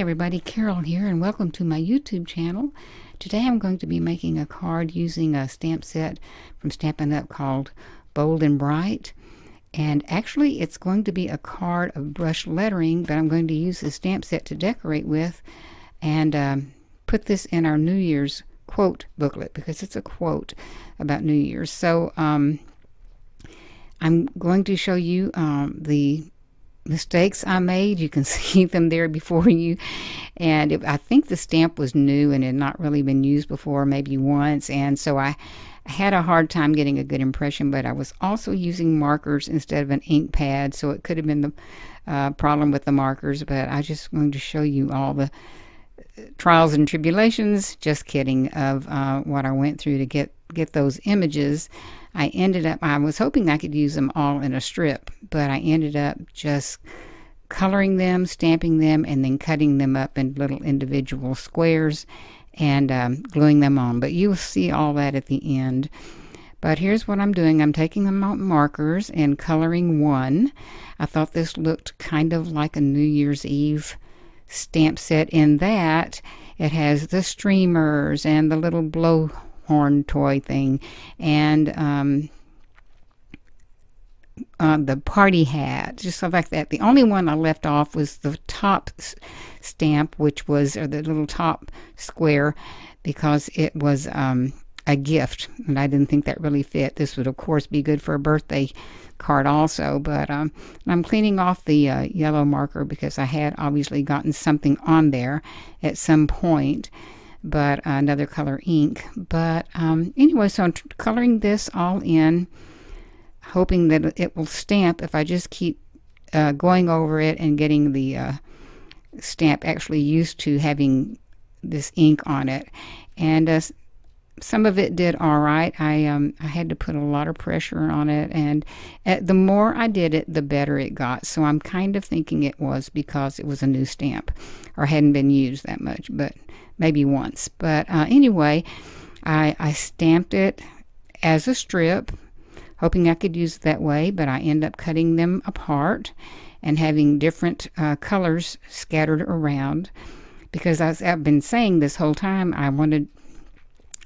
everybody, Carol here, and welcome to my YouTube channel. Today I'm going to be making a card using a stamp set from Stampin' Up! Called Bold and Bright. And actually it's going to be a card of brush lettering, but I'm going to use the stamp set to decorate with and put this in our New Year's quote booklet because it's a quote about New Year's. So I'm going to show you the mistakes I made. You can see them there before you, and I think the stamp was new and had not really been used before, maybe once, and so I had a hard time getting a good impression. But I was also using markers instead of an ink pad, so it could have been the problem with the markers. But I just going to show you all the trials and tribulations, just kidding, of what I went through to get those images. I was hoping I could use them all in a strip, but I ended up just coloring them, stamping them, and then cutting them up in little individual squares and gluing them on. But you'll see all that at the end. But here's what I'm doing. I'm taking the markers and coloring one. I thought this looked kind of like a New Year's Eve stamp set in that it has the streamers and the little blowhorn toy thing and the party hat, just stuff like that. The only one I left off was the top stamp, which was, or the little top square, because it was a gift and I didn't think that really fit. This would of course be good for a birthday card also, but I'm cleaning off the yellow marker because I had obviously gotten something on there at some point, but another color ink. But anyway, so I'm coloring this all in, hoping that it will stamp if I just keep going over it and getting the stamp actually used to having this ink on it. And some of it did all right. I had to put a lot of pressure on it, and the more I did it, the better it got. So I'm kind of thinking it was because it was a new stamp or hadn't been used that much, but maybe once. But anyway, I stamped it as a strip, hoping I could use it that way, but I end up cutting them apart and having different colors scattered around, because as I've been saying this whole time, I wanted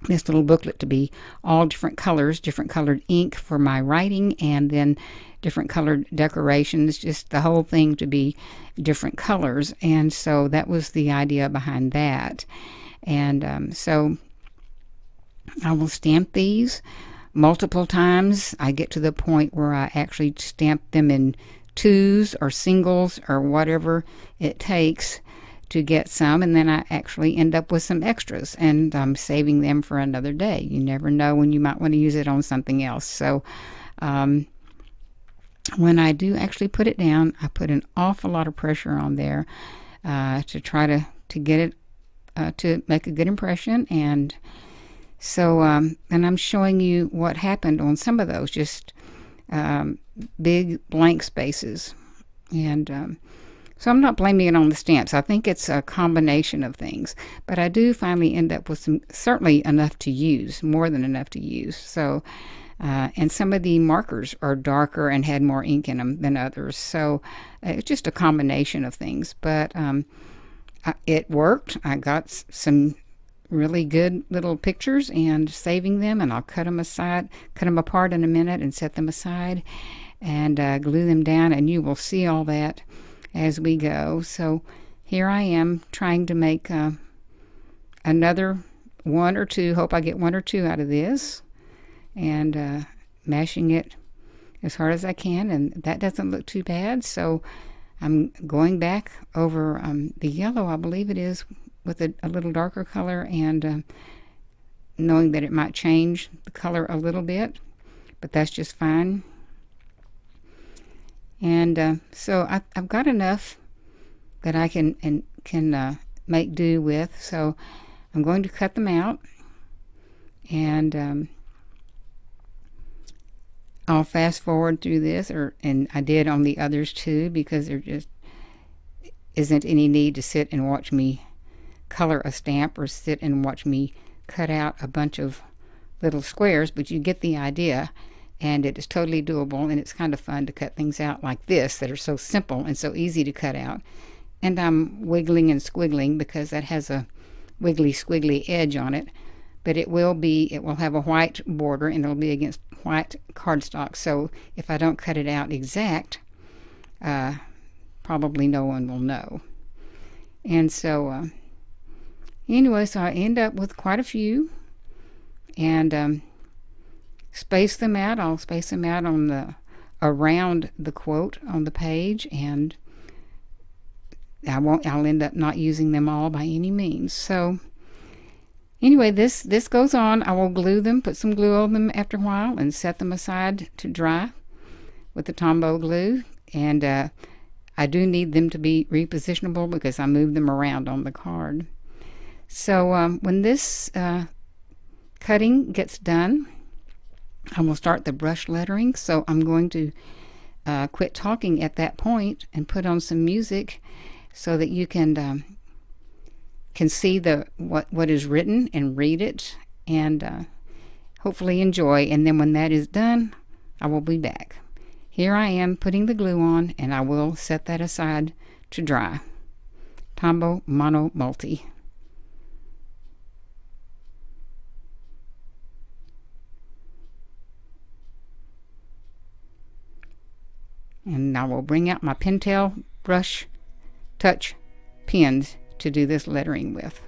this little booklet to be all different colors, different colored ink for my writing, and then different colored decorations, just the whole thing to be different colors. And so that was the idea behind that. And so I will stamp these multiple times. I get to the point where I actually stamp them in twos or singles or whatever it takes to get some, and then I actually end up with some extras, and I'm saving them for another day. You never know when you might want to use it on something else. So when I do actually put it down, I put an awful lot of pressure on there to try to get it to make a good impression. And so and I'm showing you what happened on some of those, just big blank spaces. And so I'm not blaming it on the stamps. I think it's a combination of things. But I do finally end up with some, certainly enough to use, more than enough to use. So, and some of the markers are darker and had more ink in them than others. So it's just a combination of things. But it worked. I got some really good little pictures and saving them, and I'll cut them apart in a minute and set them aside and glue them down, and you will see all that as we go. So here I am trying to make another one or two. Hope I get one or two out of this, and mashing it as hard as I can, and that doesn't look too bad. So I'm going back over the yellow, I believe it is, with a little darker color, and knowing that it might change the color a little bit, but that's just fine. And so I've got enough that I can make do with. So I'm going to cut them out, and I'll fast forward through this, and I did on the others too, because there just isn't any need to sit and watch me color a stamp or sit and watch me cut out a bunch of little squares, but you get the idea. And it is totally doable, and it's kind of fun to cut things out like this that are so simple and so easy to cut out. and I'm wiggling and squiggling because that has a wiggly squiggly edge on it, but it will have a white border, and it'll be against white cardstock. So if I don't cut it out exact, probably no one will know. And so anyway, so I end up with quite a few, and space them out. I'll space them out around the quote on the page, and I'll end up not using them all by any means. So anyway, this goes on. I will glue them, put some glue on them after a while, and set them aside to dry with the Tombow glue. And I do need them to be repositionable because I move them around on the card. So when this cutting gets done, I will start the brush lettering. So I'm going to quit talking at that point and put on some music so that you can see what is written and read it, and hopefully enjoy. And then when that is done, I will be back. Here I am putting the glue on, and I will set that aside to dry. Tombow Mono Multi. And I will bring out my Pentel brush touch pens to do this lettering with.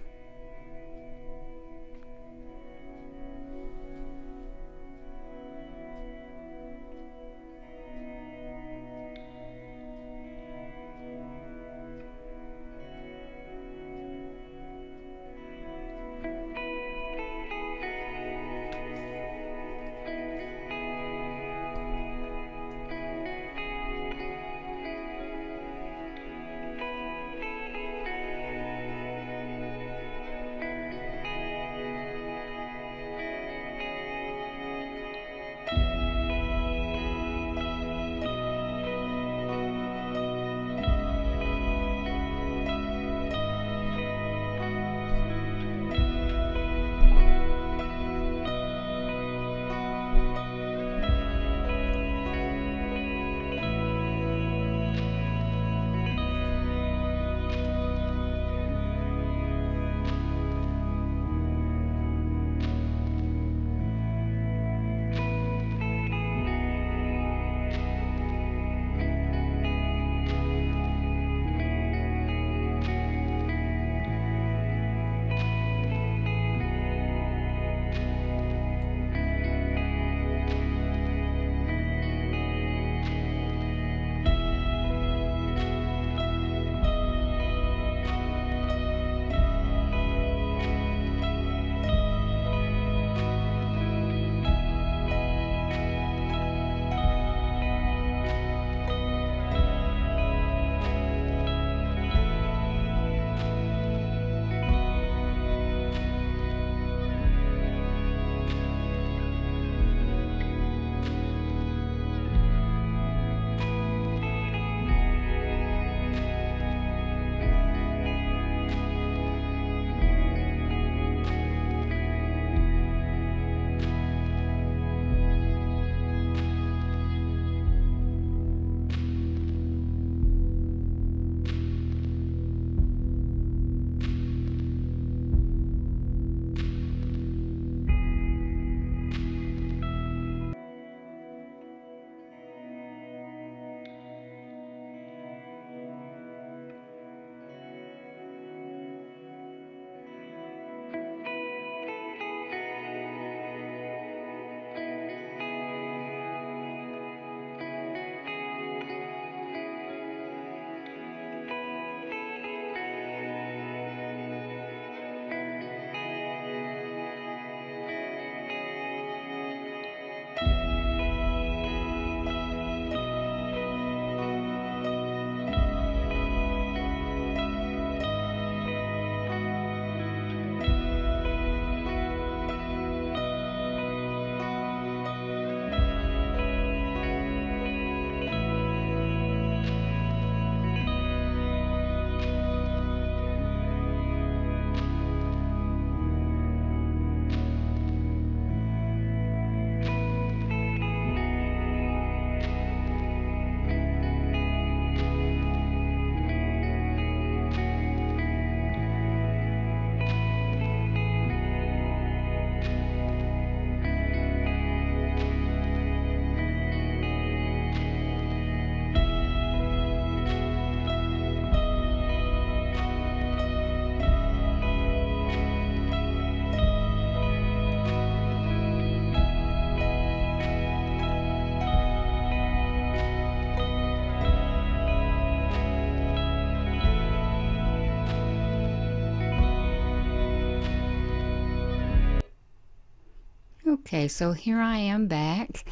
Okay, so here I am back.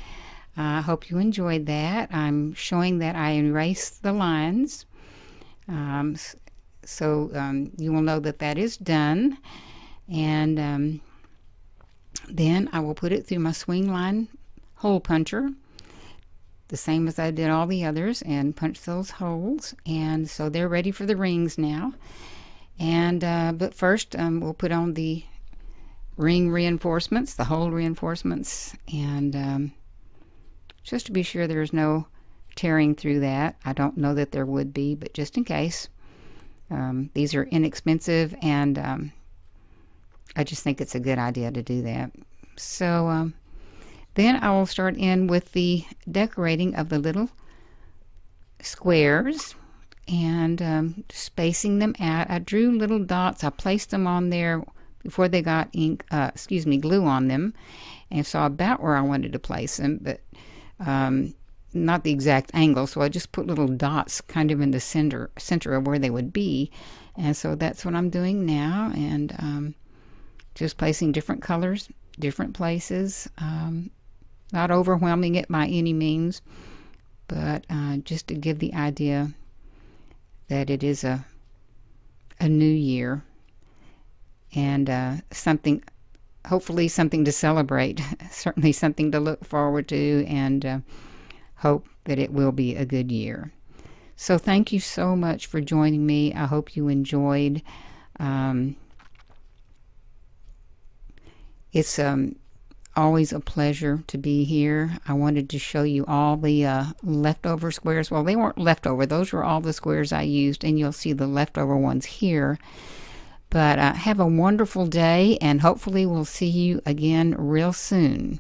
I hope you enjoyed that. I'm showing that I erased the lines. So you will know that that is done. And then I will put it through my swing line hole puncher, the same as I did all the others, and punch those holes. And so they're ready for the rings now. And but first we'll put on the ring reinforcements, the hole reinforcements, and just to be sure there's no tearing through that. I don't know that there would be, but just in case. These are inexpensive, and I just think it's a good idea to do that. So then I will start in with the decorating of the little squares and spacing them out. I drew little dots. I placed them on there before they got glue on them, and saw about where I wanted to place them, but not the exact angle. So I just put little dots kind of in the center of where they would be, and so that's what I'm doing now. And just placing different colors, different places. Not overwhelming it by any means, but just to give the idea that it is a new year, and hopefully something to celebrate, certainly something to look forward to, and hope that it will be a good year. So thank you so much for joining me. I hope you enjoyed. It's always a pleasure to be here. I wanted to show you all the leftover squares. Well, they weren't leftover. Those were all the squares I used, and you'll see the leftover ones here. But have a wonderful day, and hopefully we'll see you again real soon.